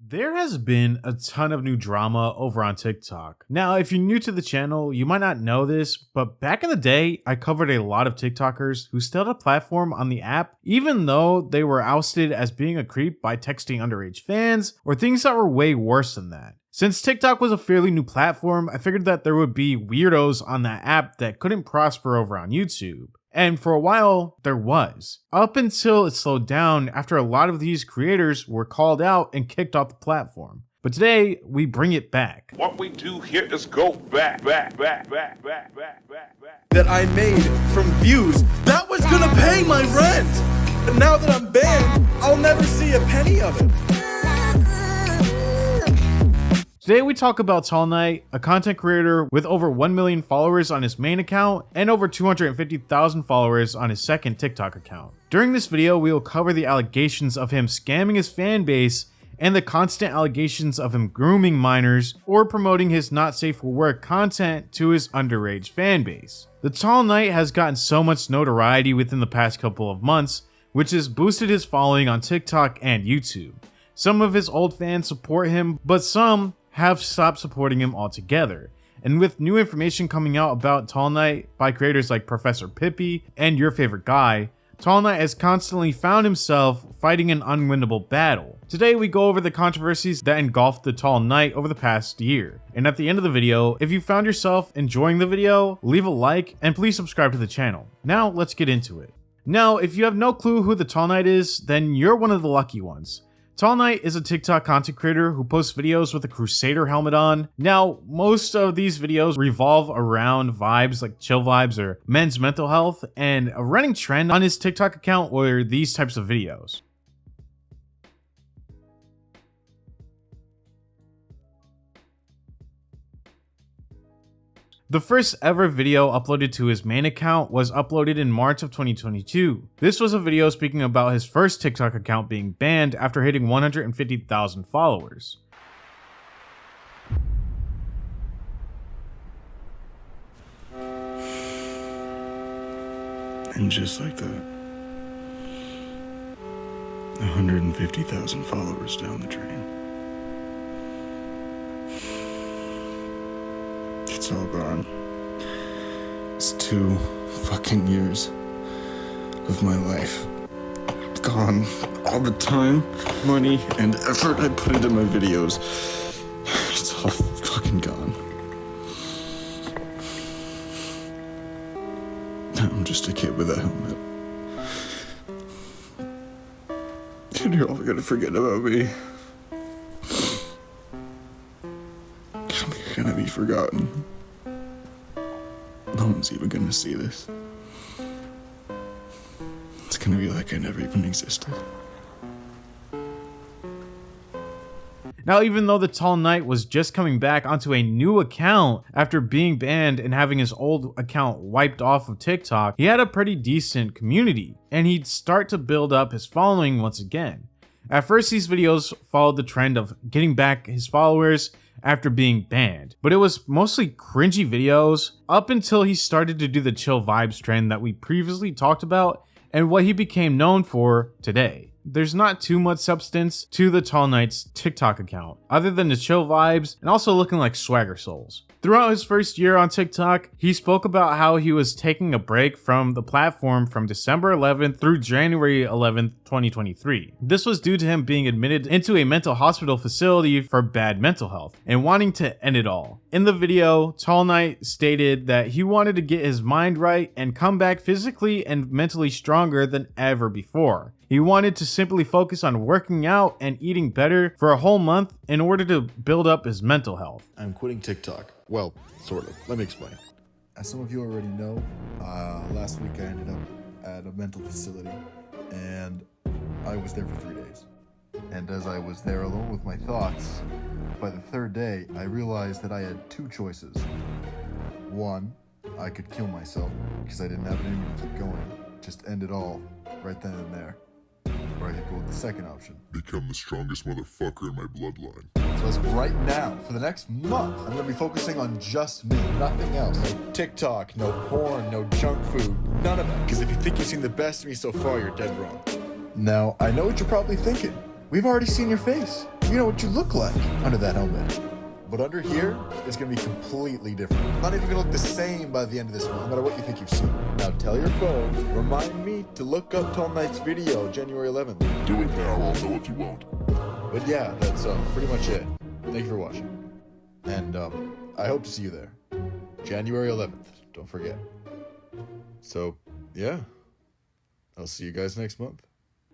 There has been a ton of new drama over on TikTok. Now, if you're new to the channel, you might not know this, but back in the day, I covered a lot of TikTokers who still had a platform on the app, even though they were ousted as being a creep by texting underage fans, or things that were way worse than that. Since TikTok was a fairly new platform, I figured that there would be weirdos on that app that couldn't prosper over on YouTube. And for a while, there was. Up until it slowed down after a lot of these creators were called out and kicked off the platform. But today, we bring it back. What we do here is go back. That I made from views, that was gonna pay my rent! And now that I'm banned, I'll never see a penny of it. Today we talk about Tall Knight, a content creator with over 1 million followers on his main account and over 250,000 followers on his second TikTok account. During this video, we will cover the allegations of him scamming his fan base and the constant allegations of him grooming minors or promoting his not safe for work content to his underage fan base. The Tall Knight has gotten so much notoriety within the past couple of months, which has boosted his following on TikTok and YouTube. Some of his old fans support him, but some have stopped supporting him altogether. And with new information coming out about Tall Knight by creators like Professor Pippi and Your Favorite Guy, Tall Knight has constantly found himself fighting an unwinnable battle. Today we go over the controversies that engulfed the Tall Knight over the past year. And at the end of the video, if you found yourself enjoying the video, leave a like and please subscribe to the channel. Now let's get into it. Now, if you have no clue who the Tall Knight is, then you're one of the lucky ones. Tall Knight is a TikTok content creator who posts videos with a Crusader helmet on. Now, most of these videos revolve around vibes like chill vibes or men's mental health, and a running trend on his TikTok account were these types of videos. The first ever video uploaded to his main account was uploaded in March of 2022. This was a video speaking about his first TikTok account being banned after hitting 150,000 followers. And just like that, 150,000 followers down the drain. It's all gone. It's 2 fucking years of my life gone. All the time, money, and effort I put into my videos, it's all fucking gone. I'm just a kid with a helmet. And you're all gonna forget about me. I'm gonna be forgotten. No one's even gonna see this. It's gonna be like I never even existed. Now, even though the Tall Knight was just coming back onto a new account after being banned and having his old account wiped off of TikTok, he had a pretty decent community, and he'd start to build up his following once again. At first, these videos followed the trend of getting back his followers after being banned, but it was mostly cringy videos up until he started to do the chill vibes trend that we previously talked about and what he became known for today. There's not too much substance to the Tall Knight's TikTok account, other than the chill vibes and also looking like swagger souls. Throughout his first year on TikTok, he spoke about how he was taking a break from the platform from December 11th through January 11th, 2023. This was due to him being admitted into a mental hospital facility for bad mental health and wanting to end it all. In the video, Tall Knight stated that he wanted to get his mind right and come back physically and mentally stronger than ever before. He wanted to simply focus on working out and eating better for a whole month in order to build up his mental health. I'm quitting TikTok. Well, sort of. Let me explain. As some of you already know, last week I ended up at a mental facility and I was there for 3 days. And as I was there alone with my thoughts, by the 3rd day, I realized that I had 2 choices. One, I could kill myself because I didn't have it in me to keep going. Just end it all right then and there. Or I could go with the second option. Become the strongest motherfucker in my bloodline. So as of right now, for the next month, I'm gonna be focusing on just me, nothing else. No TikTok, no porn, no junk food, none of that. Because if you think you've seen the best of me so far, you're dead wrong. Now, I know what you're probably thinking. we've already seen your face. You know what you look like under that helmet. But under here, it's gonna be completely different. Not even gonna look the same by the end of this month, no matter what you think you've seen. Now tell your phone, remind me to look up Tall Night's video, January 11th. Do it now, I'll know if you won't. But yeah, that's pretty much it. Thank you for watching. And I hope to see you there. January 11th, don't forget. So, yeah. I'll see you guys next month.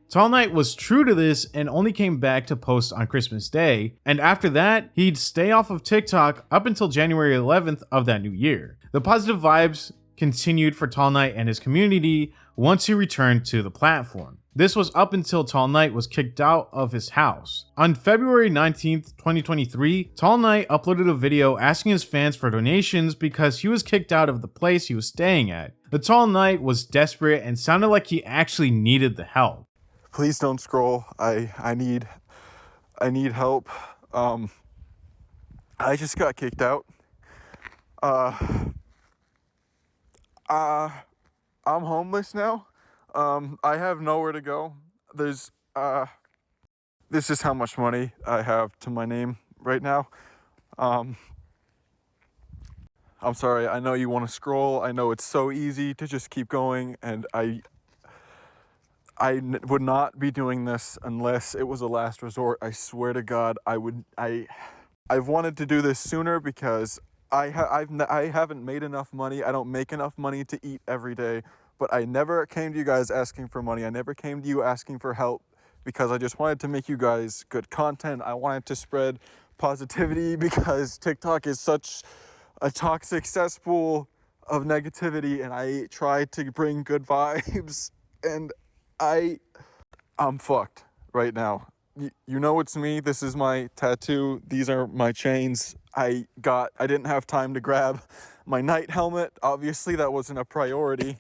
Tall Night was true to this and only came back to post on Christmas Day, and after that, he'd stay off of TikTok up until January 11th of that new year. The positive vibes continued for Tall Night and his community once he returned to the platform. This was up until Tall Night was kicked out of his house. On February 19th, 2023, Tall Night uploaded a video asking his fans for donations because he was kicked out of the place he was staying at. The Tall Night was desperate and sounded like he actually needed the help. Please don't scroll. I need help. I just got kicked out. I'm homeless now. I have nowhere to go. This is how much money I have to my name right now. I'm sorry. I know you want to scroll. I know it's so easy to just keep going, and I would not be doing this unless it was a last resort. I swear to God, I've wanted to do this sooner because I haven't made enough money. I don't make enough money to eat every day, but I never came to you guys asking for money. I never came to you asking for help because I just wanted to make you guys good content. I wanted to spread positivity because TikTok is such a toxic cesspool of negativity, and I try to bring good vibes, and I'm fucked right now. You know it's me. This is my tattoo. These are my chains. I didn't have time to grab my night helmet. Obviously that wasn't a priority,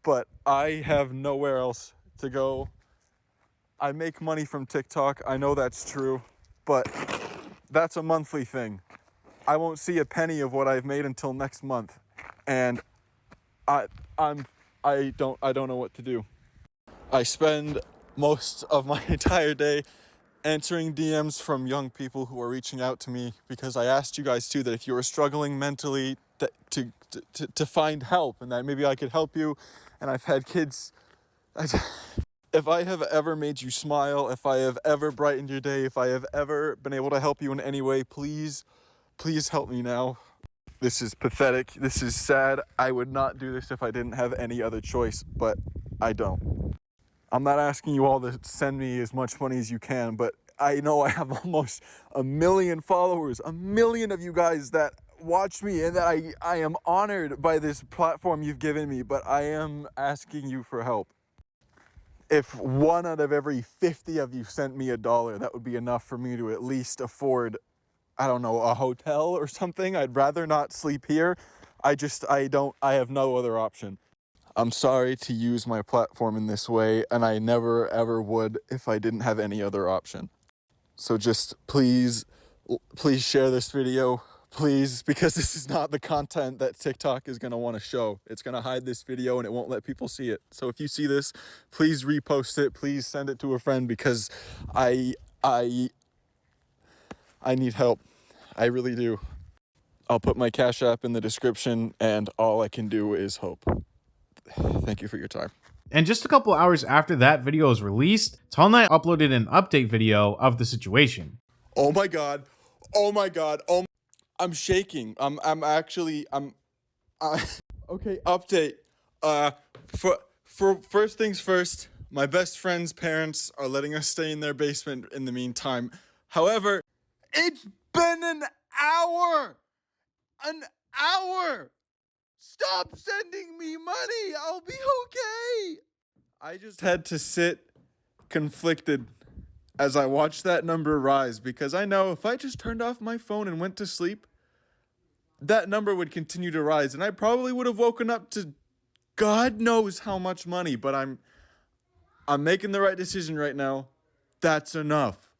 but I have nowhere else to go. I make money from TikTok. I know that's true, but that's a monthly thing. I won't see a penny of what I've made until next month, and I don't know what to do. I spend most of my entire day answering DMs from young people who are reaching out to me because I asked you guys too that if you were struggling mentally to find help and that maybe I could help you. And I've had kids. If I have ever made you smile, if I have ever brightened your day, if I have ever been able to help you in any way, please help me now. This is pathetic. This is sad. I would not do this if I didn't have any other choice, but I don't. I'm not asking you all to send me as much money as you can, but I know I have almost 1 million followers, 1 million of you guys that watch me, and that I am honored by this platform you've given me, but I am asking you for help. If 1 out of every 50 of you sent me $1, that would be enough for me to at least afford, I don't know, a hotel or something. I'd rather not sleep here. I have no other option. I'm sorry to use my platform in this way, and I never ever would if I didn't have any other option. So just please share this video, please, because this is not the content that TikTok is going to want to show. It's going to hide this video and it won't let people see it. So if you see this, please repost it, please send it to a friend, because I need help. I really do. I'll put my Cash App in the description, and all I can do is hope. Thank you for your time. And just a couple hours after that video was released, Tall Night uploaded an update video of the situation. Oh my God. Oh my God. I'm shaking. I'm okay, update. For first things first, my best friend's parents are letting us stay in their basement in the meantime. However, it's been an hour. An hour. Stop sending me money. I'll be okay. I just had to sit conflicted as I watched that number rise, because I know if I just turned off my phone and went to sleep, that number would continue to rise, and I probably would have woken up to God knows how much money. But I'm making the right decision right now. That's enough.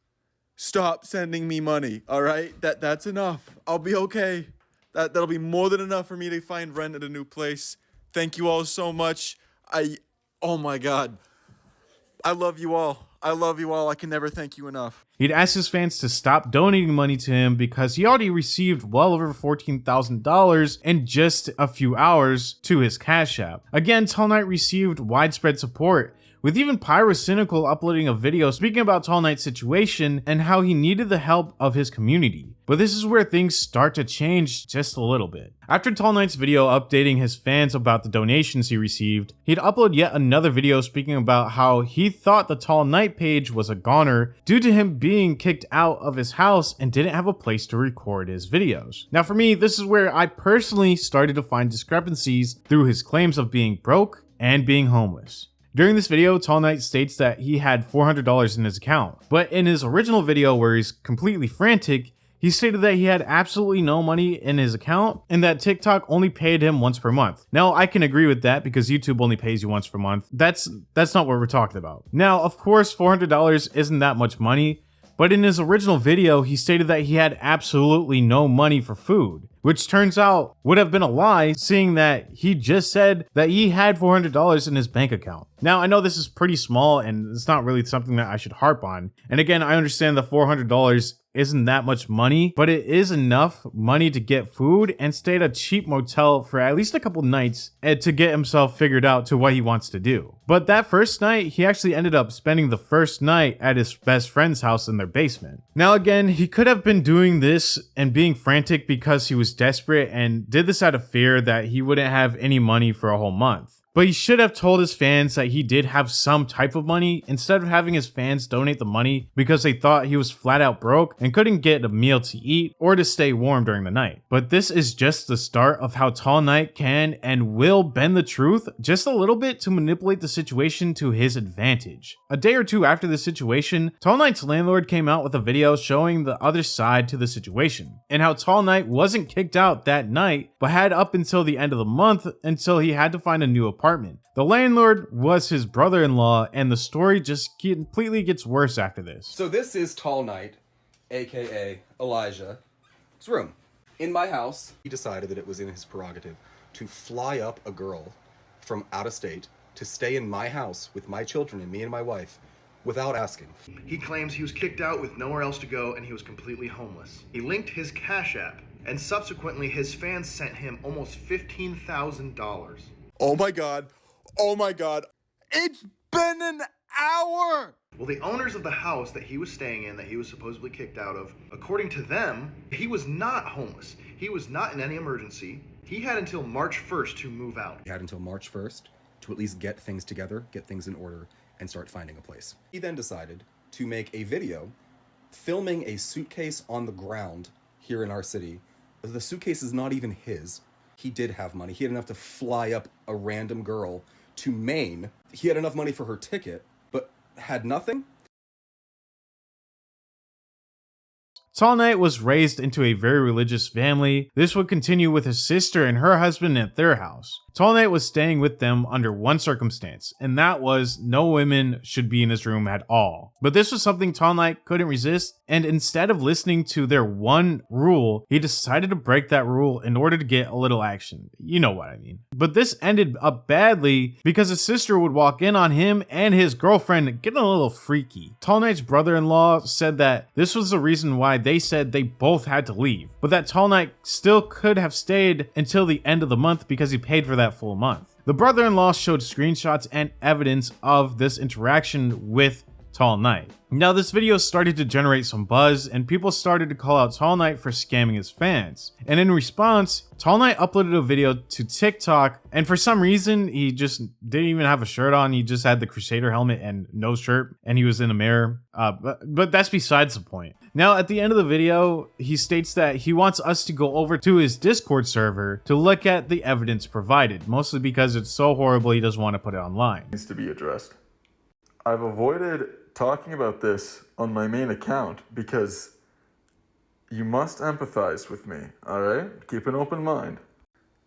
Stop sending me money. All right, that's enough. I'll be okay. That'll be more than enough for me to find rent at a new place. Thank you all so much. Oh my God. I love you all. I love you all. I can never thank you enough. He'd asked his fans to stop donating money to him because he already received well over $14,000 in just a few hours to his Cash App. Again, Tall Knight received widespread support, with even Pyrocynical uploading a video speaking about Tall Knight's situation and how he needed the help of his community. But this is where things start to change just a little bit. After Tall Knight's video updating his fans about the donations he received, he'd upload yet another video speaking about how he thought the Tall Knight page was a goner due to him being kicked out of his house and didn't have a place to record his videos. Now for me, this is where I personally started to find discrepancies through his claims of being broke and being homeless. During this video, Tall Knight states that he had $400 in his account, but in his original video where he's completely frantic, he stated that he had absolutely no money in his account and that TikTok only paid him once per month. Now, I can agree with that because YouTube only pays you once per month. That's not what we're talking about. Now, of course, $400 isn't that much money, but in his original video, he stated that he had absolutely no money for food, which turns out would have been a lie, seeing that he just said that he had $400 in his bank account. Now, I know this is pretty small and it's not really something that I should harp on. And again, I understand the $400 isn't that much money, but it is enough money to get food and stay at a cheap motel for at least a couple nights and to get himself figured out to what he wants to do. But that first night, he actually ended up spending the first night at his best friend's house in their basement. Now again, he could have been doing this and being frantic because he was desperate and did this out of fear that he wouldn't have any money for a whole month. But he should have told his fans that he did have some type of money instead of having his fans donate the money because they thought he was flat out broke and couldn't get a meal to eat or to stay warm during the night. But this is just the start of how Tall Knight can and will bend the truth just a little bit to manipulate the situation to his advantage. A day or two after the situation, Tall Knight's landlord came out with a video showing the other side to the situation and how Tall Knight wasn't kicked out that night but had up until the end of the month until he had to find a new apartment. The landlord was his brother-in-law, and the story just completely gets worse after this. So this is Tall Knight, aka Elijah's room. In my house, he decided that it was in his prerogative to fly up a girl from out of state to stay in my house with my children and me and my wife without asking. He claims he was kicked out with nowhere else to go and he was completely homeless. He linked his Cash App, and subsequently his fans sent him almost $15,000. Oh my god. Oh my god. It's been an hour! Well, the owners of the house that he was staying in, that he was supposedly kicked out of, according to them, he was not homeless. He was not in any emergency. He had until March 1st to move out. He had until March 1st to at least get things together, get things in order, and start finding a place. He then decided to make a video filming a suitcase on the ground here in our city. The suitcase is not even his. He did have money. He had enough to fly up a random girl to Maine. He had enough money for her ticket, but had nothing. Tall Knight was raised into a very religious family. This would continue with his sister and her husband at their house. Tall Knight was staying with them under one circumstance, and that was no women should be in his room at all. But this was something Tall Knight couldn't resist, and instead of listening to their one rule, he decided to break that rule in order to get a little action. You know what I mean. But this ended up badly because his sister would walk in on him and his girlfriend getting a little freaky. Tall Knight's brother-in-law said that this was the reason why they said they both had to leave, but that Tall Knight still could have stayed until the end of the month because he paid for that full month. The brother-in-law showed screenshots and evidence of this interaction with Tall Knight. Now this video started to generate some buzz and people started to call out Tall Knight for scamming his fans. And in response, Tall Knight uploaded a video to TikTok, and for some reason he just didn't even have a shirt on. He just had the Crusader helmet and no shirt, and he was in a mirror. But that's besides the point. Now at the end of the video, he states that he wants us to go over to his Discord server to look at the evidence provided, mostly because it's so horrible he doesn't want to put it online. Needs to be addressed. I've avoided talking about this on my main account because you must empathize with me, alright? Keep an open mind.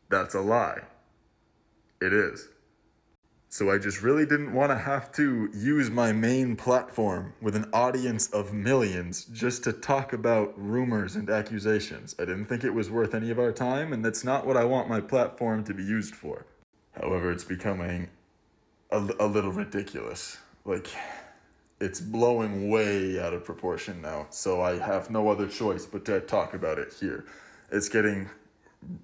That's a lie. It is. So I just really didn't want to have to use my main platform with an audience of millions just to talk about rumors and accusations. I didn't think it was worth any of our time, and that's not what I want my platform to be used for. However, it's becoming a little ridiculous. Like, it's blowing way out of proportion now, so I have no other choice but to talk about it here. It's getting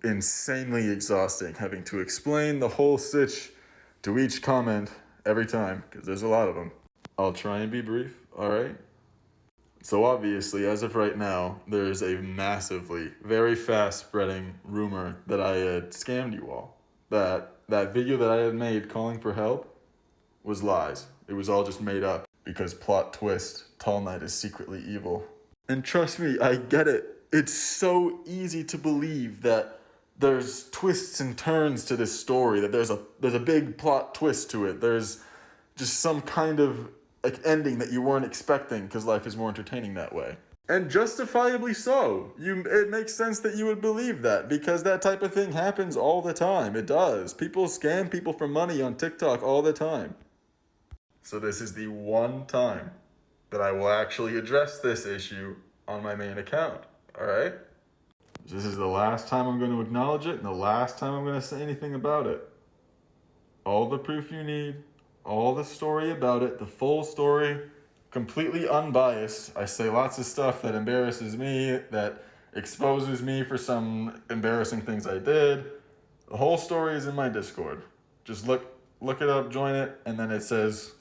insanely exhausting having to explain the whole sitch to each comment every time, because there's a lot of them. I'll try and be brief, alright? So obviously, as of right now, there's a massively, very fast spreading rumor that I had scammed you all. That video that I had made calling for help was lies. It was all just made up because plot twist, Tall Knight is secretly evil. And trust me, I get it. It's so easy to believe that there's twists and turns to this story, that there's a big plot twist to it. There's just some kind of like ending that you weren't expecting, because life is more entertaining that way. And justifiably so. It makes sense that you would believe that, because that type of thing happens all the time. It does. People scam people for money on TikTok all the time. So this is the one time that I will actually address this issue on my main account, alright? This is the last time I'm going to acknowledge it, and the last time I'm going to say anything about it. All the proof you need, all the story about it, the full story, completely unbiased. I say lots of stuff that embarrasses me, that exposes me for some embarrassing things I did. The whole story is in my Discord. Just look it up, join it, and then it says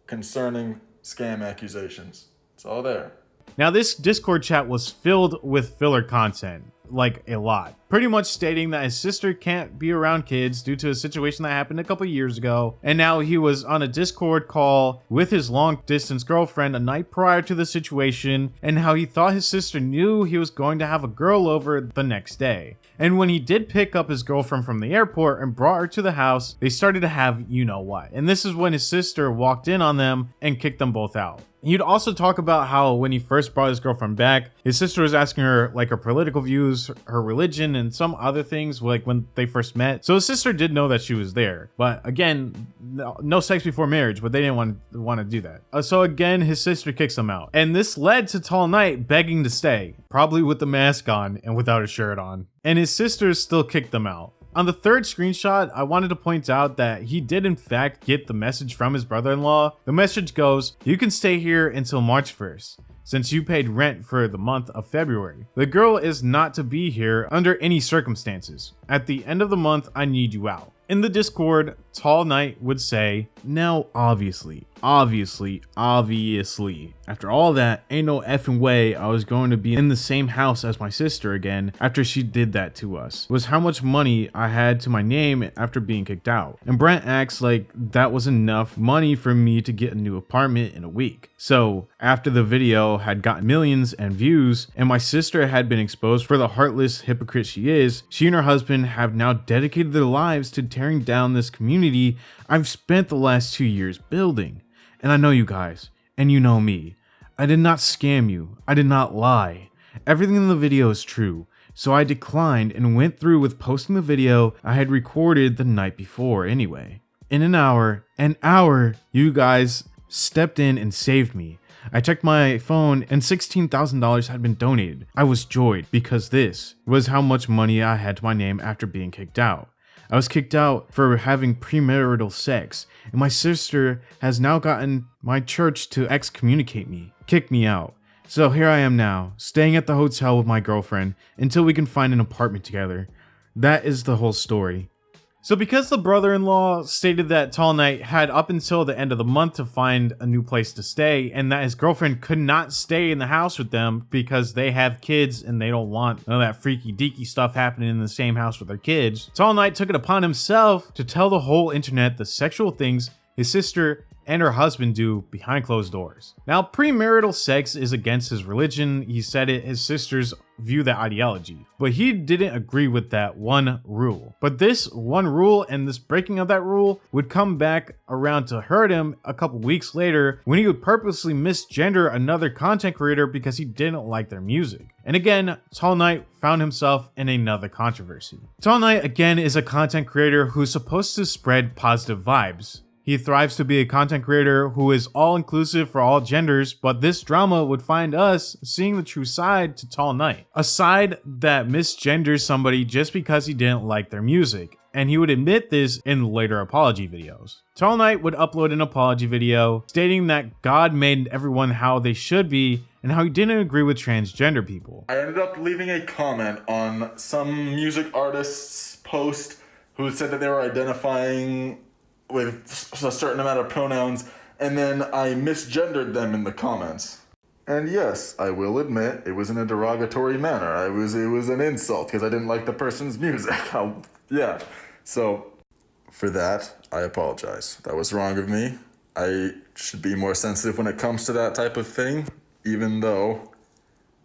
concerning scam accusations. It's all there. Now, this Discord chat was filled with filler content, like a lot. Pretty much stating that his sister can't be around kids due to a situation that happened a couple years ago, and now he was on a Discord call with his long-distance girlfriend a night prior to the situation, and how he thought his sister knew he was going to have a girl over the next day. And when he did pick up his girlfriend from the airport and brought her to the house, they started to have you-know-what. And this is when his sister walked in on them and kicked them both out. He'd also talk about how when he first brought his girlfriend back, his sister was asking her like her political views, her religion, and some other things like when they first met. So his sister did know that she was there. But again, no sex before marriage, but they didn't want to do that. So again, his sister kicks him out. And this led to Tall Knight begging to stay, probably with the mask on and without a shirt on. And his sisters still kicked them out. On the third screenshot, I wanted to point out that he did in fact get the message from his brother-in-law. The message goes, "You can stay here until March 1st, since you paid rent for the month of February. The girl is not to be here under any circumstances. At the end of the month, I need you out." In the Discord, Tall Knight would say, "Now obviously, after all that, ain't no effing way I was going to be in the same house as my sister again after she did that to us. It was how much money I had to my name after being kicked out. And Brent acts like that was enough money for me to get a new apartment in a week. So after the video had gotten millions and views, and my sister had been exposed for the heartless hypocrite she is, she and her husband have now dedicated their lives to tearing down this community I've spent the last 2 years building. And I know you guys, and you know me. I did not scam you. I did not lie. Everything in the video is true. So I declined and went through with posting the video I had recorded the night before anyway. In an hour, you guys stepped in and saved me. I checked my phone and $16,000 had been donated. I was joyed because this was how much money I had to my name after being kicked out. I was kicked out for having premarital sex, and my sister has now gotten my church to excommunicate me, kick me out. So here I am now, staying at the hotel with my girlfriend until we can find an apartment together. That is the whole story." So because the brother-in-law stated that Tall Knight had up until the end of the month to find a new place to stay, and that his girlfriend could not stay in the house with them because they have kids and they don't want none of that freaky deaky stuff happening in the same house with their kids, Tall Knight took it upon himself to tell the whole internet the sexual things his sister and her husband do behind closed doors. Now, premarital sex is against his religion. He said it, his sisters view that ideology, but he didn't agree with that one rule. But this one rule and this breaking of that rule would come back around to hurt him a couple weeks later when he would purposely misgender another content creator because he didn't like their music. And again, Tall Knight found himself in another controversy. Tall Knight again is a content creator who's supposed to spread positive vibes. He thrives to be a content creator who is all-inclusive for all genders, but this drama would find us seeing the true side to Tall Knight. A side that misgenders somebody just because he didn't like their music. and he would admit this in later apology videos. Tall Knight would upload an apology video stating that God made everyone how they should be and how he didn't agree with transgender people. I ended up leaving a comment on some music artist's post who said that they were identifying with a certain amount of pronouns, and then I misgendered them in the comments. And yes, I will admit, it was in a derogatory manner. It was an insult because I didn't like the person's music. Yeah. So, for that, I apologize. That was wrong of me. I should be more sensitive when it comes to that type of thing, even though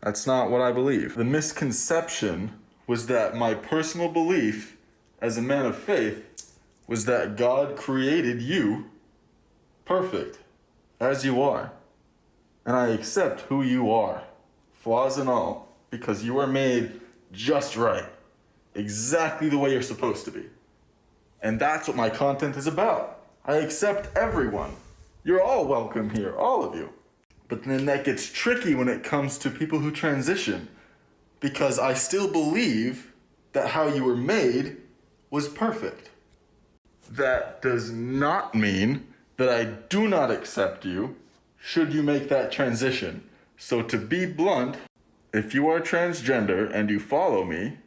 that's not what I believe. The misconception was that my personal belief as a man of faith was that God created you perfect, as you are. And I accept who you are, flaws and all, because you are made just right, exactly the way you're supposed to be. And that's what my content is about. I accept everyone. You're all welcome here, all of you. But then that gets tricky when it comes to people who transition, because I still believe that how you were made was perfect. That does not mean that I do not accept you should you make that transition. So to be blunt, if you are transgender and you follow me,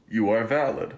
you are valid.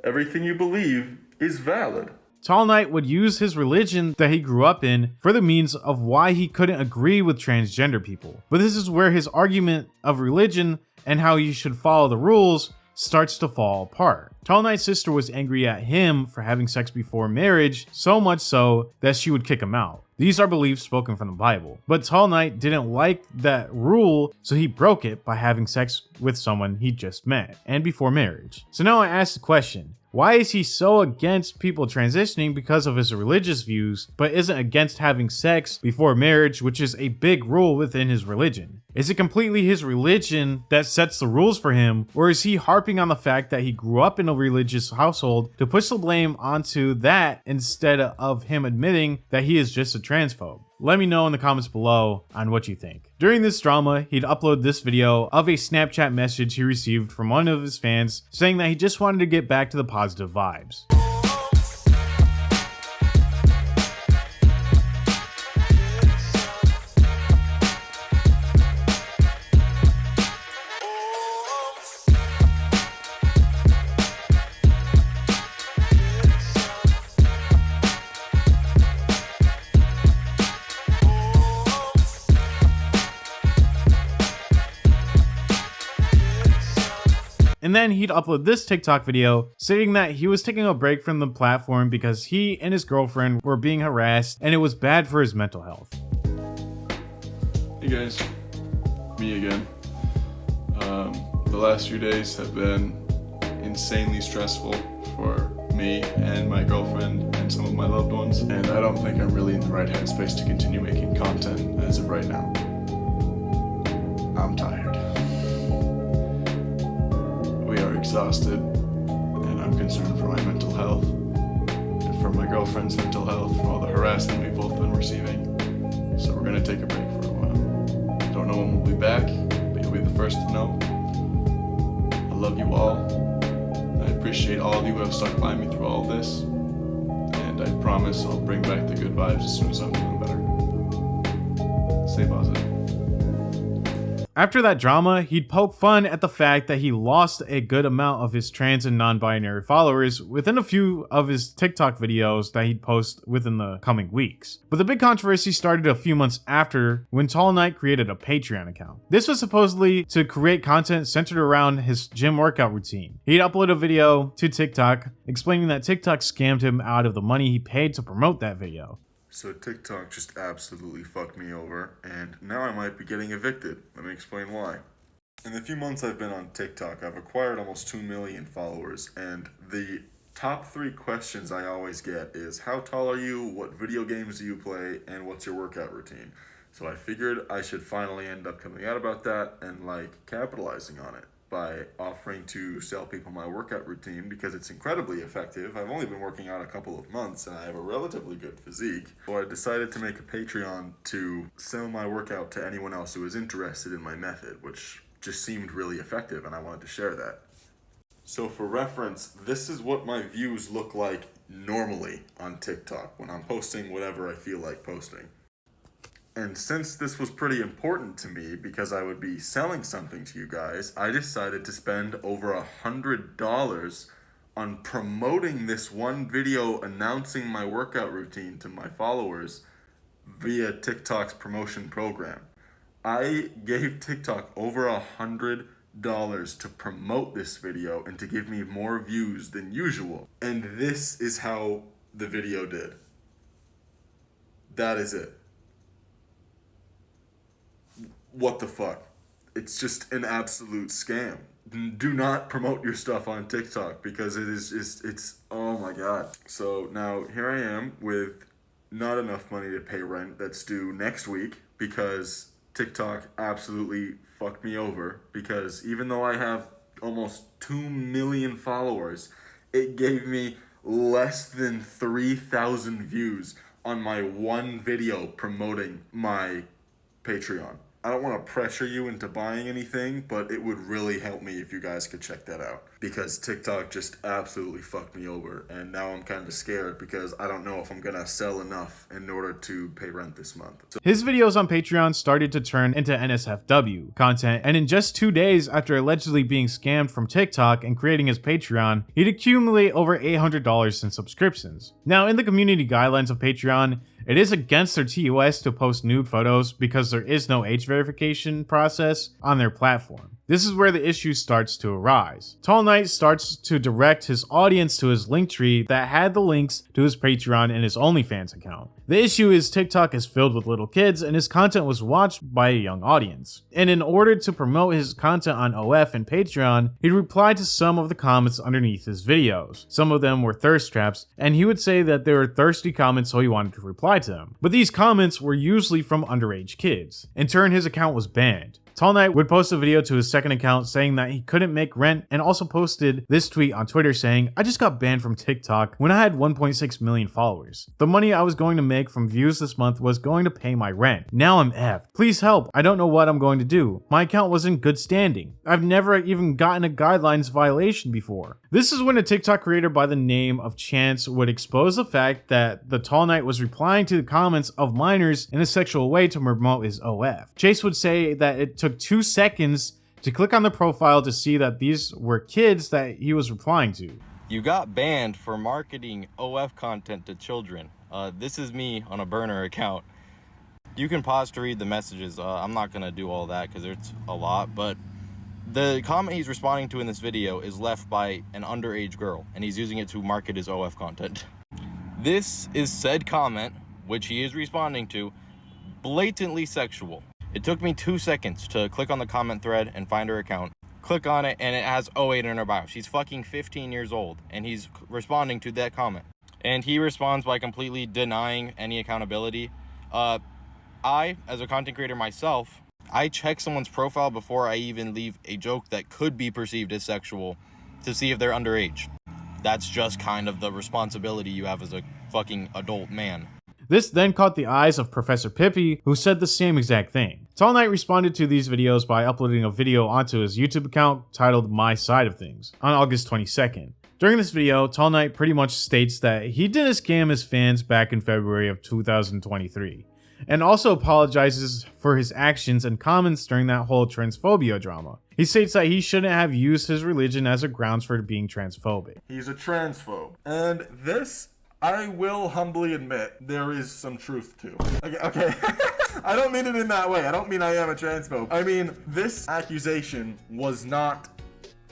Everything you believe is valid. Tall Knight would use his religion that he grew up in for the means of why he couldn't agree with transgender people. But this is where his argument of religion and how you should follow the rules starts to fall apart. Tall Knight's sister was angry at him for having sex before marriage, so much so that she would kick him out. These are beliefs spoken from the Bible. But Tall Knight didn't like that rule, so he broke it by having sex with someone he just met, and before marriage. So now I ask the question, why is he so against people transitioning because of his religious views, but isn't against having sex before marriage, which is a big rule within his religion? Is it completely his religion that sets the rules for him, or is he harping on the fact that he grew up in a religious household to push the blame onto that instead of him admitting that he is just a transphobe? Let me know in the comments below on what you think. During this drama, he'd upload this video of a Snapchat message he received from one of his fans saying that he just wanted to get back to the positive vibes. And then he'd upload this TikTok video stating that he was taking a break from the platform because he and his girlfriend were being harassed and it was bad for his mental health. Hey guys, me again. The last few days have been insanely stressful for me and my girlfriend and some of my loved ones, and I don't think I'm really in the right headspace to continue making content as of right now. I'm tired. We are exhausted, and I'm concerned for my mental health, and for my girlfriend's mental health, from all the harassment we've both been receiving. So we're gonna take a break for a while. Don't know when we'll be back, but you'll be the first to know. I love you all. I appreciate all of you who have stuck by me through all of this, and I promise I'll bring back the good vibes as soon as I'm feeling better. Stay positive. After that drama, he'd poke fun at the fact that he lost a good amount of his trans and non-binary followers within a few of his TikTok videos that he'd post within the coming weeks. But the big controversy started a few months after when Tall Knight created a Patreon account. This was supposedly to create content centered around his gym workout routine. He'd upload a video to TikTok explaining that TikTok scammed him out of the money he paid to promote that video. So TikTok just absolutely fucked me over, and now I might be getting evicted. Let me explain why. In the few months I've been on TikTok, I've acquired almost 2 million followers, and the top 3 questions I always get is, how tall are you, what video games do you play, and what's your workout routine? So I figured I should finally end up coming out about that and capitalizing on it by offering to sell people my workout routine, because it's incredibly effective. I've only been working out a couple of months and I have a relatively good physique. So I decided to make a Patreon to sell my workout to anyone else who is interested in my method, which just seemed really effective and I wanted to share that. So for reference, this is what my views look like normally on TikTok when I'm posting whatever I feel like posting. And since this was pretty important to me because I would be selling something to you guys, I decided to spend over $100 on promoting this one video announcing my workout routine to my followers via TikTok's promotion program. I gave TikTok over $100 to promote this video and to give me more views than usual. And this is how the video did. That is it. What the fuck? It's just an absolute scam. Do not promote your stuff on TikTok because it is just, it's, oh my god. So now here I am with not enough money to pay rent that's due next week because TikTok absolutely fucked me over, because even though I have almost 2 million followers, it gave me less than 3,000 views on my one video promoting my Patreon. I don't want to pressure you into buying anything, but it would really help me if you guys could check that out, because TikTok just absolutely fucked me over, and now I'm kind of scared because I don't know if I'm gonna sell enough in order to pay rent this month. So his videos on Patreon started to turn into NSFW content, and in just 2 days after allegedly being scammed from TikTok and creating his Patreon, he'd accumulate over $800 in subscriptions. Now, in the community guidelines of Patreon, it is against their TOS to post nude photos because there is no age verification process on their platform. This is where the issue starts to arise. Tall Knight starts to direct his audience to his Linktree that had the links to his Patreon and his OnlyFans account. The issue is TikTok is filled with little kids and his content was watched by a young audience. And in order to promote his content on OF and Patreon, he replied to some of the comments underneath his videos. Some of them were thirst traps, and he would say that they were thirsty comments, so he wanted to reply to them. But these comments were usually from underage kids. In turn, his account was banned. Tall Knight would post a video to his second account saying that he couldn't make rent, and also posted this tweet on Twitter saying, "I just got banned from TikTok when I had 1.6 million followers. The money I was going to make from views this month was going to pay my rent. Now I'm effed. Please help. I don't know what I'm going to do. My account was in good standing. I've never even gotten a guidelines violation before." This is when a TikTok creator by the name of Chance would expose the fact that the Tall Knight was replying to the comments of minors in a sexual way to promote his OF. Chase would say that it took 2 seconds to click on the profile to see that these were kids that he was replying to. "You got banned for marketing OF content to children. This is me on a burner account." You can pause to read the messages. I'm not gonna do all that because it's a lot, but the comment he's responding to in this video is left by an underage girl, and he's using it to market his OF content. This is said comment, which he is responding to, blatantly sexual. It took me 2 seconds to click on the comment thread and find her account. Click on it, and it has 08 in her bio. She's fucking 15 years old, and he's responding to that comment. And he responds by completely denying any accountability. I, as a content creator myself, I check someone's profile before I even leave a joke that could be perceived as sexual to see if they're underage. That's just kind of the responsibility you have as a fucking adult man. This then caught the eyes of Professor Pippi, who said the same exact thing. Tall Knight responded to these videos by uploading a video onto his YouTube account titled My Side of Things on August 22nd. During this video, Tall Knight pretty much states that he didn't scam his fans back in February of 2023, and also apologizes for his actions and comments during that whole transphobia drama. He states that he shouldn't have used his religion as a grounds for being transphobic. he's a transphobe. And this, I will humbly admit, there is some truth to. Okay. I don't mean it in that way. I don't mean I am a transphobe. I mean, this accusation was not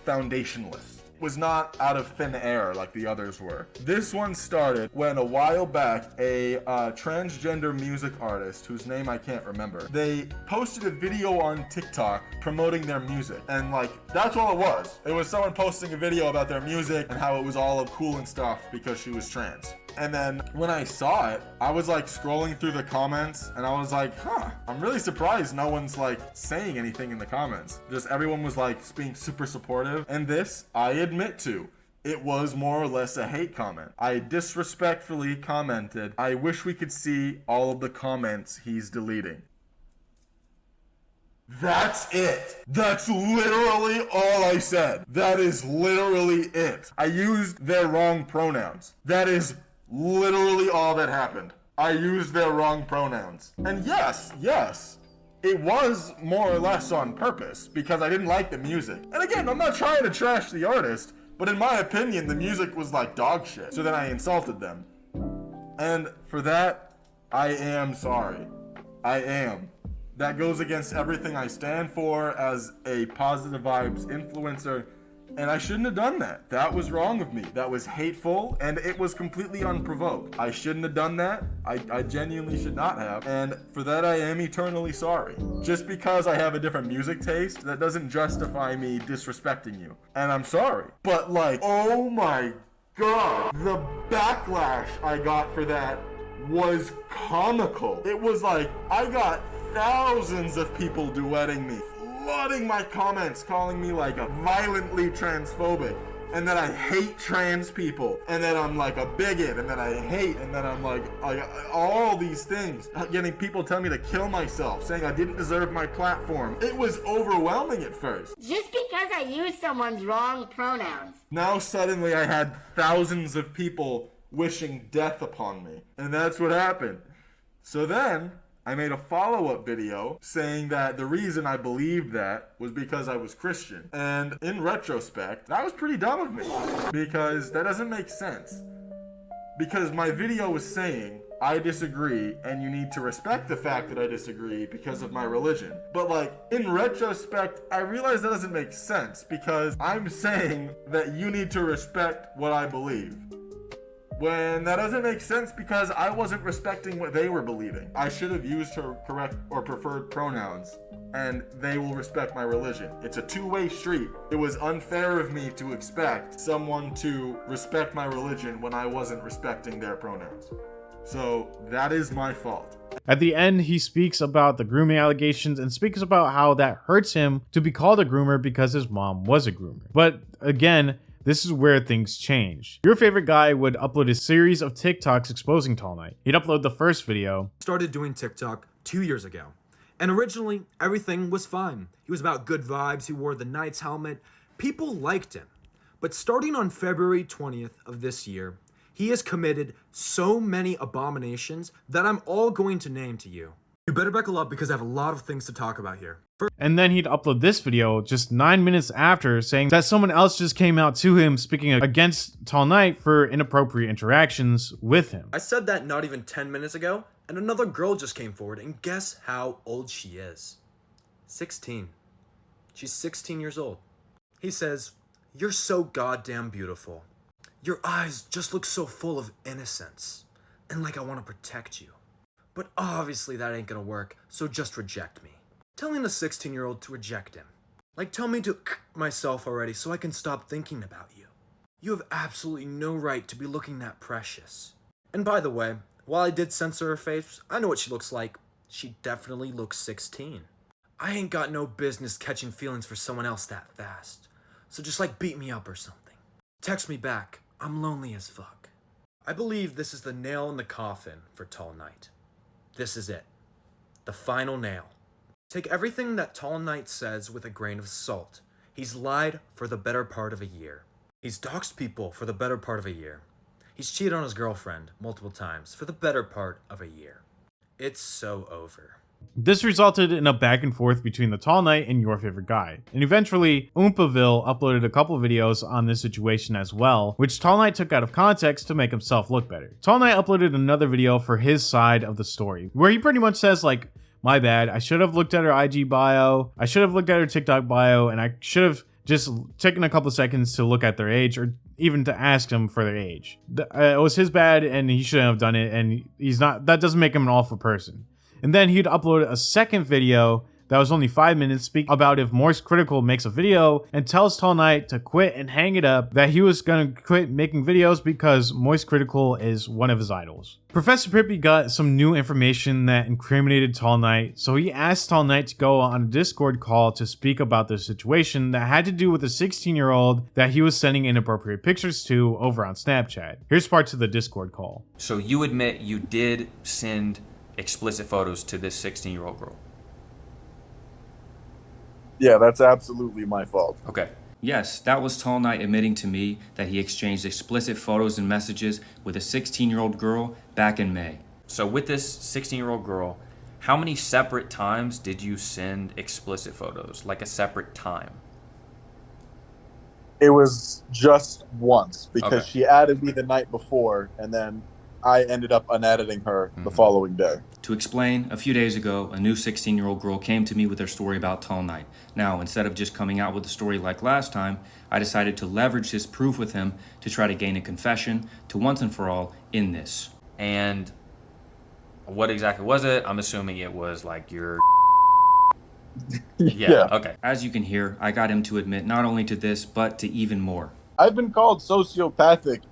foundationless. Was not out of thin air like the others were. This one started when a while back a transgender music artist whose name I can't remember, they posted a video on TikTok promoting their music, and like that's all it was. It was someone posting a video about their music and how it was all cool and stuff because she was trans. And then when I saw it, I was like scrolling through the comments and I was like, I'm really surprised no one's like saying anything in the comments. Just everyone was like being super supportive. And this, I admit to, it was more or less a hate comment. I disrespectfully commented, "I wish we could see all of the comments he's deleting." That's it. That's literally all I said. That is literally it. I used their wrong pronouns. That is literally all that happened. I used their wrong pronouns. And yes, it was more or less on purpose because I didn't like the music. And again, I'm not trying to trash the artist, but in my opinion, the music was like dog shit. So then I insulted them. And for that, I am sorry. I am. That goes against everything I stand for as a positive vibes influencer, and I shouldn't have done that. That was wrong of me. That was hateful, and it was completely unprovoked. I shouldn't have done that. I genuinely should not have, and for that I am eternally sorry. Just because I have a different music taste, that doesn't justify me disrespecting you. And I'm sorry. But like, oh my god, the backlash I got for that was comical. It was like, I got thousands of people duetting me, flooding my comments, calling me like a violently transphobic, and that I hate trans people, and that I'm like a bigot, and that I hate, and that I'm like all these things. Getting people tell me to kill myself, saying I didn't deserve my platform. It was overwhelming at first. Just because I used someone's wrong pronouns. Now suddenly I had thousands of people wishing death upon me, and that's what happened. So then I made a follow-up video saying that the reason I believed that was because I was Christian. And in retrospect, that was pretty dumb of me because that doesn't make sense. Because my video was saying, I disagree and you need to respect the fact that I disagree because of my religion. But like, in retrospect, I realize that doesn't make sense because I'm saying that you need to respect what I believe. When that doesn't make sense because I wasn't respecting what they were believing. I should have used her correct or preferred pronouns, and they will respect my religion. It's a two-way street. It was unfair of me to expect someone to respect my religion when I wasn't respecting their pronouns. So that is my fault. At the end, he speaks about the grooming allegations and speaks about how that hurts him to be called a groomer because his mom was a groomer. But again, this is where things change. Your favorite guy would upload a series of TikToks exposing Tall Knight. He'd upload the first video. Started doing TikTok 2 years ago. And originally, everything was fine. He was about good vibes. He wore the Knight's helmet. People liked him. But starting on February 20th of this year, he has committed so many abominations that I'm all going to name to you. You better buckle up because I have a lot of things to talk about here. And then he'd upload this video just 9 minutes after saying that someone else just came out to him speaking against Tall Knight for inappropriate interactions with him. I said that not even 10 minutes ago, and another girl just came forward, and guess how old she is? 16. She's 16 years old. He says, "You're so goddamn beautiful. Your eyes just look so full of innocence, and like I want to protect you. But obviously that ain't gonna work, so just reject me." Telling a 16-year-old to reject him. Like, tell me to myself already so I can stop thinking about you. You have absolutely no right to be looking that precious. And by the way, while I did censor her face, I know what she looks like. She definitely looks 16. I ain't got no business catching feelings for someone else that fast. So just like beat me up or something. Text me back. I'm lonely as fuck. I believe this is the nail in the coffin for Tall Knight. This is it. The final nail. Take everything that Tall Knight says with a grain of salt. He's lied for the better part of a year. He's doxed people for the better part of a year. He's cheated on his girlfriend multiple times for the better part of a year. It's so over. This resulted in a back and forth between the Tall Knight and your favorite guy. And eventually, Oompaville uploaded a couple videos on this situation as well, which Tall Knight took out of context to make himself look better. Tall Knight uploaded another video for his side of the story, where he pretty much says like, "My bad, I should have looked at her IG bio, I should have looked at her TikTok bio, and I should have just taken a couple seconds to look at their age or even to ask them for their age. It was his bad and he shouldn't have done it, and that doesn't make him an awful person." And then he'd upload a second video that was only 5 minutes, speak about if Moist Critical makes a video and tells Tall Knight to quit and hang it up, that he was gonna quit making videos because Moist Critical is one of his idols. Professor Pippi got some new information that incriminated Tall Knight, so he asked Tall Knight to go on a Discord call to speak about the situation that had to do with a 16-year-old that he was sending inappropriate pictures to over on Snapchat. Here's parts of the Discord call. So you admit you did send explicit photos to this 16-year-old girl? Yeah, that's absolutely my fault. Okay. Yes, that was Tall Knight admitting to me that he exchanged explicit photos and messages with a 16-year-old girl back in May. So with this 16-year-old girl, how many separate times did you send explicit photos? Like a separate time? It was just once because Okay. she added me the night before, and then I ended up unediting her the following day. To explain, a few days ago, a new 16-year-old girl came to me with her story about Tall Knight. Now, instead of just coming out with a story like last time, I decided to leverage his proof with him to try to gain a confession to once and for all in this. And what exactly was it? I'm assuming it was like your... Yeah, okay. As you can hear, I got him to admit not only to this, but to even more. I've been called sociopathic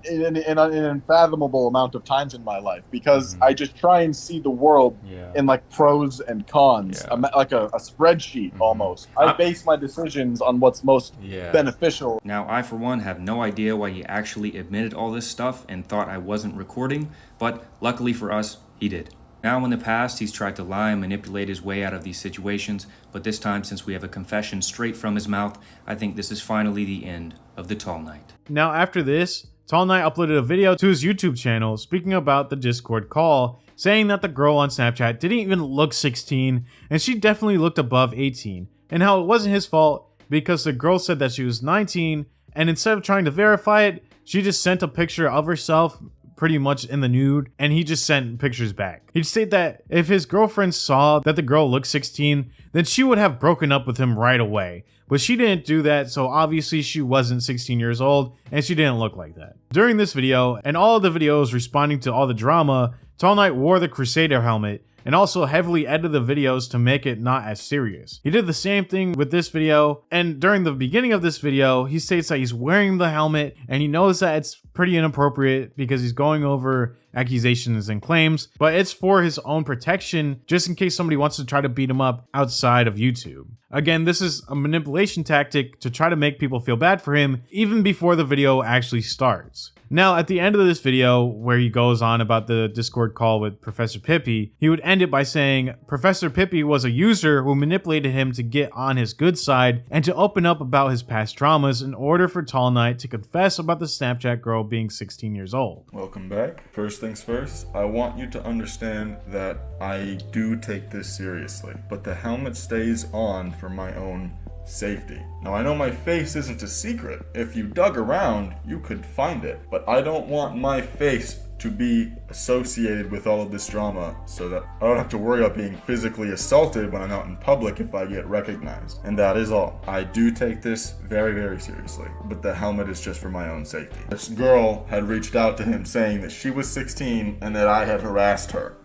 in an unfathomable amount of times in my life because I just try and see the world in like pros and cons, like a spreadsheet almost. I base my decisions on what's most beneficial. Now, I for one have no idea why he actually admitted all this stuff and thought I wasn't recording, but luckily for us, he did. Now in the past, he's tried to lie and manipulate his way out of these situations, but this time, since we have a confession straight from his mouth, I think this is finally the end of the Tall Knight. Now after this, Tall Knight uploaded a video to his YouTube channel speaking about the Discord call, saying that the girl on Snapchat didn't even look 16 and she definitely looked above 18, and how it wasn't his fault because the girl said that she was 19, and instead of trying to verify it, she just sent a picture of herself pretty much in the nude, and he just sent pictures back. He'd state that if his girlfriend saw that the girl looked 16, then she would have broken up with him right away. But she didn't do that, so obviously she wasn't 16 years old, and she didn't look like that. During this video, and all of the videos responding to all the drama, Tall Knight wore the Crusader helmet, and also heavily edited the videos to make it not as serious. He did the same thing with this video, and during the beginning of this video, he states that he's wearing the helmet, and he knows that it's pretty inappropriate because he's going over accusations and claims, but it's for his own protection, just in case somebody wants to try to beat him up outside of YouTube. Again, this is a manipulation tactic to try to make people feel bad for him even before the video actually starts. Now, at the end of this video, where he goes on about the Discord call with Professor Pippi, he would end it by saying Professor Pippi was a user who manipulated him to get on his good side and to open up about his past traumas in order for Tall Knight to confess about the Snapchat girl being 16 years old. Welcome back. First things first, I want you to understand that I do take this seriously, but the helmet stays on for my own safety. Now, I know my face isn't a secret. If you dug around, you could find it, but I don't want my face to be associated with all of this drama so that I don't have to worry about being physically assaulted when I'm out in public if I get recognized. And that is all. I do take this very, very seriously, but the helmet is just for my own safety. This girl had reached out to him saying that she was 16 and that I had harassed her,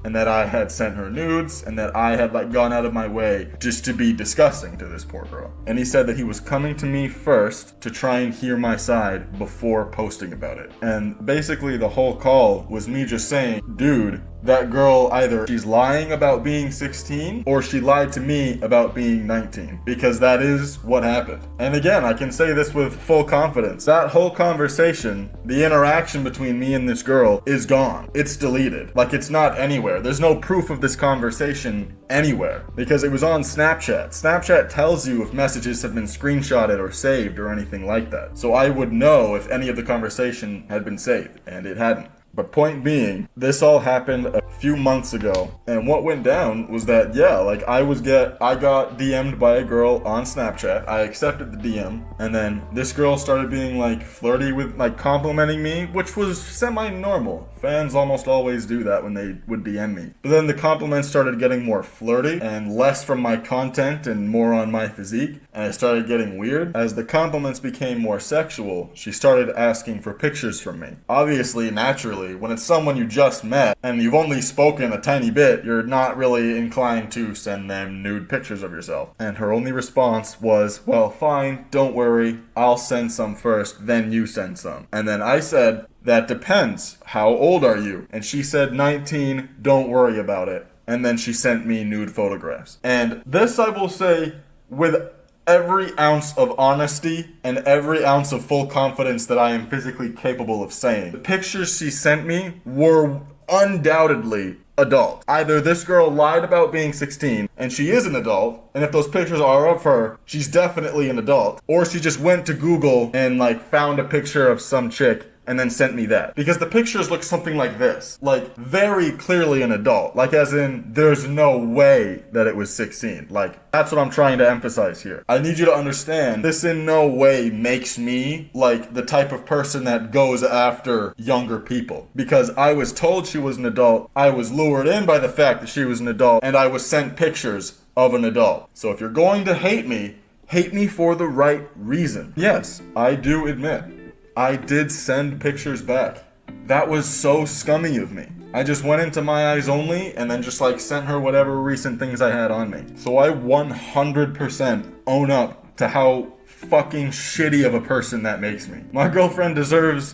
and that I had sent her nudes, and that I had like gone out of my way just to be disgusting to this poor girl. And he said that he was coming to me first to try and hear my side before posting about it. And basically the whole call was me just saying, dude, that girl, either she's lying about being 16 or she lied to me about being 19, because that is what happened. And again, I can say this with full confidence. That whole conversation, the interaction between me and this girl is gone. It's deleted. Like, it's not anywhere. There's no proof of this conversation anywhere because it was on Snapchat. Snapchat tells you if messages have been screenshotted or saved or anything like that. So I would know if any of the conversation had been saved, and it hadn't. But point being, this all happened a few months ago, and what went down was that, yeah, like I got DM'd by a girl on Snapchat. I accepted the DM, and then this girl started being like flirty with, like, complimenting me, which was semi-normal. Fans almost always do that when they would DM me. But then the compliments started getting more flirty and less from my content and more on my physique, and it started getting weird. As the compliments became more sexual, she started asking for pictures from me. Obviously, naturally, when it's someone you just met and you've only spoken a tiny bit, you're not really inclined to send them nude pictures of yourself. And her only response was, well, fine, don't worry, I'll send some first, then you send some. And then I said, that depends. How old are you? And she said 19, don't worry about it. And then she sent me nude photographs. And this I will say with every ounce of honesty and every ounce of full confidence that I am physically capable of saying. The pictures she sent me were undoubtedly adult. Either this girl lied about being 16 and she is an adult, and if those pictures are of her, she's definitely an adult, or she just went to Google and like found a picture of some chick and then sent me that. Because the pictures look something like this. Like, very clearly an adult. Like, as in, there's no way that it was 16. Like, that's what I'm trying to emphasize here. I need you to understand, this in no way makes me, like, the type of person that goes after younger people. Because I was told she was an adult, I was lured in by the fact that she was an adult, and I was sent pictures of an adult. So if you're going to hate me for the right reason. Yes, I do admit, I did send pictures back. That was so scummy of me. I just went into My Eyes Only and then just like sent her whatever recent things I had on me. So I 100% own up to how fucking shitty of a person that makes me. My girlfriend deserves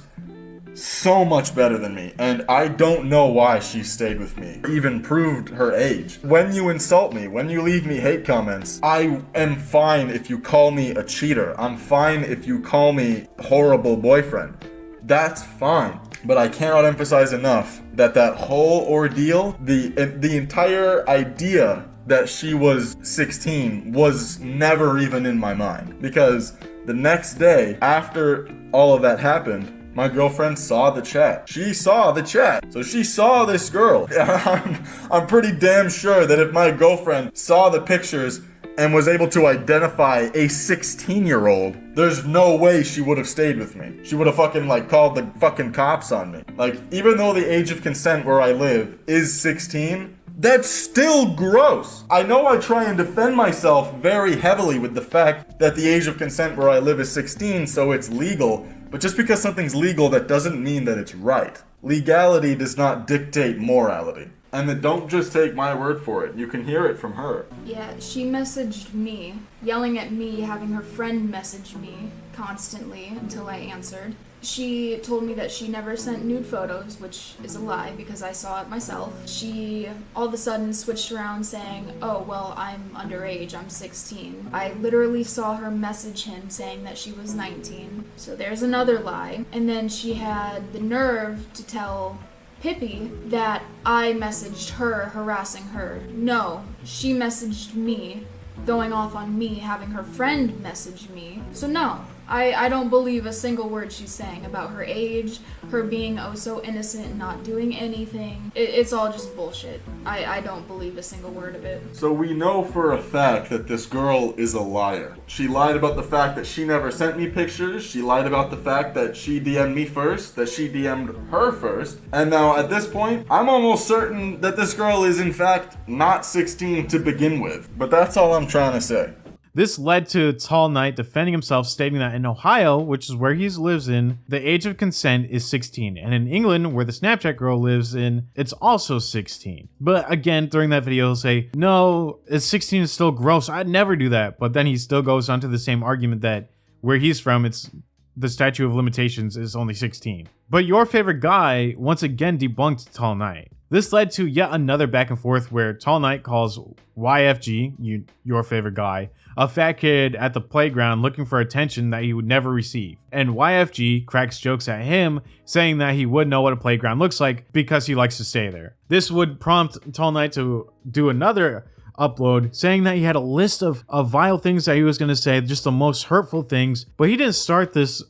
so much better than me, and I don't know why she stayed with me, even proved her age. When you insult me, when you leave me hate comments, I am fine if you call me a cheater. I'm fine if you call me horrible boyfriend. That's fine. But I cannot emphasize enough that that whole ordeal, the entire idea that she was 16 was never even in my mind. Because the next day, after all of that happened, my girlfriend saw the chat. She saw the chat. So she saw this girl. I'm pretty damn sure that if my girlfriend saw the pictures and was able to identify a 16-year-old, there's no way she would have stayed with me. She would have fucking like called the fucking cops on me. Like, even though the age of consent where I live is 16, that's still gross. I know I try and defend myself very heavily with the fact that the age of consent where I live is 16, so it's legal. But just because something's legal, that doesn't mean that it's right. Legality does not dictate morality. And then don't just take my word for it. You can hear it from her. Yeah, she messaged me, yelling at me, having her friend message me constantly until I answered. She told me that she never sent nude photos, which is a lie because I saw it myself. She all of a sudden switched around saying, oh, well, I'm underage, I'm 16. I literally saw her message him saying that she was 19. So there's another lie. And then she had the nerve to tell Pippi that I messaged her harassing her. No, she messaged me, going off on me, having her friend message me. So no, I don't believe a single word she's saying about her age, her being oh so innocent and not doing anything. It's all just bullshit. I don't believe a single word of it. So we know for a fact that this girl is a liar. She lied about the fact that she never sent me pictures. She lied about the fact that she DM'd me first, that she DM'd her first. And now at this point, I'm almost certain that this girl is in fact not 16 to begin with. But that's all I'm trying to say. This led to Tall Knight defending himself, stating that in Ohio, which is where he lives in, the age of consent is 16. And in England, where the Snapchat girl lives in, it's also 16. But again, during that video, he'll say, no, 16 is still gross. I'd never do that. But then he still goes on to the same argument that where he's from, it's the statute of limitations is only 16. But your favorite guy once again debunked Tall Knight. This led to yet another back and forth where Tall Knight calls YFG, your favorite guy, a fat kid at the playground looking for attention that he would never receive. And YFG cracks jokes at him, saying that he would know what a playground looks like because he likes to stay there. This would prompt Tall Knight to do another upload saying that he had a list of vile things that he was going to say, just the most hurtful things, but he didn't start this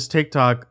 TikTok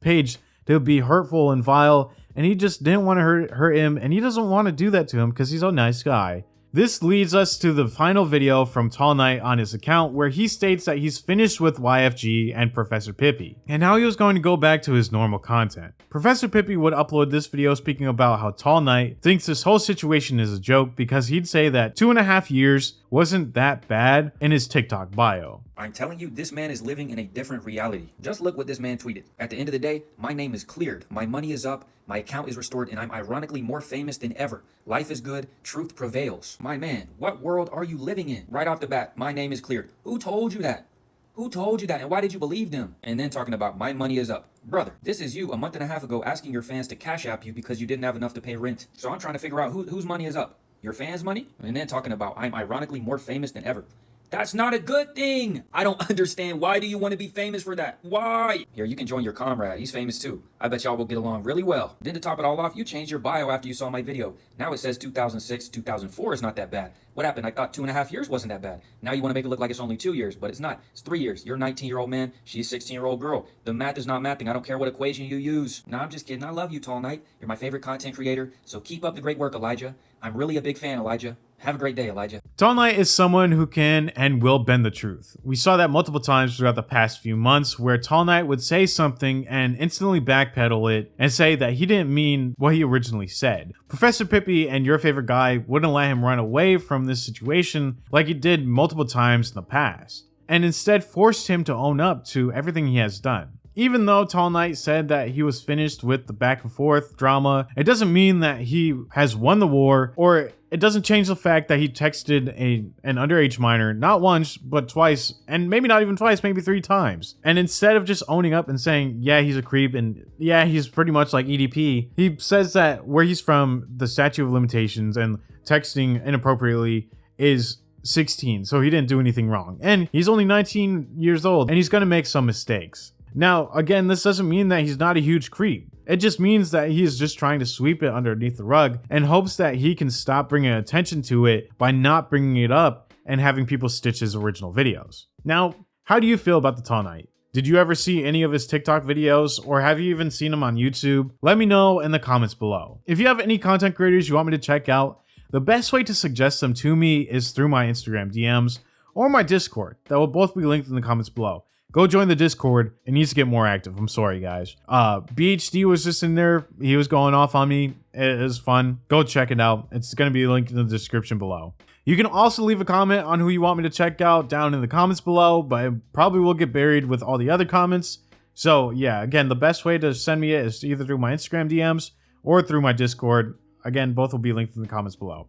page to be hurtful and vile, and he just didn't want to hurt him, and he doesn't want to do that to him because he's a nice guy. This leads us to the final video from Tall Knight on his account where he states that he's finished with YFG and Professor Pippi, and now he was going to go back to his normal content. Professor Pippi would upload this video speaking about how Tall Knight thinks this whole situation is a joke because he'd say that 2.5 years wasn't that bad in his TikTok bio. I'm telling you, this man is living in a different reality. Just look what this man tweeted. At the end of the day, my name is cleared, my money is up, my account is restored, and I'm ironically more famous than ever. Life is good, truth prevails. My man, what world are you living in? Right off the bat, my name is cleared. Who told you that? Who told you that, and why did you believe them? And then talking about my money is up. Brother, this is you a month and a half ago asking your fans to cash app you because you didn't have enough to pay rent. So I'm trying to figure out whose money is up. Your fans' money? And then talking about I'm ironically more famous than ever. That's not a good thing. I don't understand. Why do you want to be famous for that? Why? Here, you can join your comrade. He's famous too. I bet y'all will get along really well. Then to top it all off, you changed your bio after you saw my video. Now it says 2006, 2004 is not that bad. What happened? I thought 2.5 years wasn't that bad. Now you want to make it look like it's only 2 years, but it's not. It's 3 years. You're a 19-year-old man. She's a 16-year-old girl. The math is not mathing. I don't care what equation you use. Nah, I'm just kidding. I love you, Tall Knight. You're my favorite content creator, so keep up the great work, Elijah. I'm really a big fan, Elijah. Have a great day, Elijah. Tall Knight is someone who can and will bend the truth. We saw that multiple times throughout the past few months where Tall Knight would say something and instantly backpedal it and say that he didn't mean what he originally said. Professor Pippi and your favorite guy wouldn't let him run away from this situation like he did multiple times in the past, and instead forced him to own up to everything he has done. Even though Tall Knight said that he was finished with the back and forth drama, it doesn't mean that he has won the war, or it doesn't change the fact that he texted an underage minor not once, but twice, and maybe not even twice, maybe 3 times. And instead of just owning up and saying, yeah, he's a creep, and yeah, he's pretty much like EDP, he says that where he's from, the statute of limitations and texting inappropriately is 16, so he didn't do anything wrong. And he's only 19 years old, and he's gonna make some mistakes. Now, again, this doesn't mean that he's not a huge creep. It just means that he is just trying to sweep it underneath the rug and hopes that he can stop bringing attention to it by not bringing it up and having people stitch his original videos. Now, how do you feel about the Tall Knight? Did you ever see any of his TikTok videos, or have you even seen him on YouTube? Let me know in the comments below. If you have any content creators you want me to check out, the best way to suggest them to me is through my Instagram DMs or my Discord. That will both be linked in the comments below. Go join the Discord. It needs to get more active. I'm sorry, guys. BHD was just in there. He was going off on me. It was fun. Go check it out. It's going to be linked in the description below. You can also leave a comment on who you want me to check out down in the comments below, but it probably will get buried with all the other comments. So yeah, again, the best way to send me it is either through my Instagram DMs or through my Discord. Again, both will be linked in the comments below.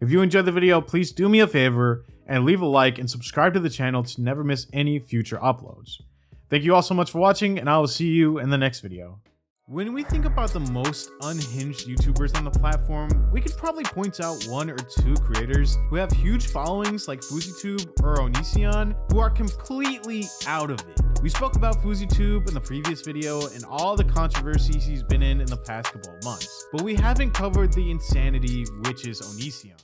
If you enjoyed the video, please do me a favor and leave a like and subscribe to the channel to never miss any future uploads. Thank you all so much for watching, and I will see you in the next video. When we think about the most unhinged YouTubers on the platform, we could probably point out 1 or 2 creators who have huge followings like FuzzyTube or Onision, who are completely out of it. We spoke about FuzzyTube in the previous video and all the controversies he's been in the past couple of months, but we haven't covered the insanity which is Onision.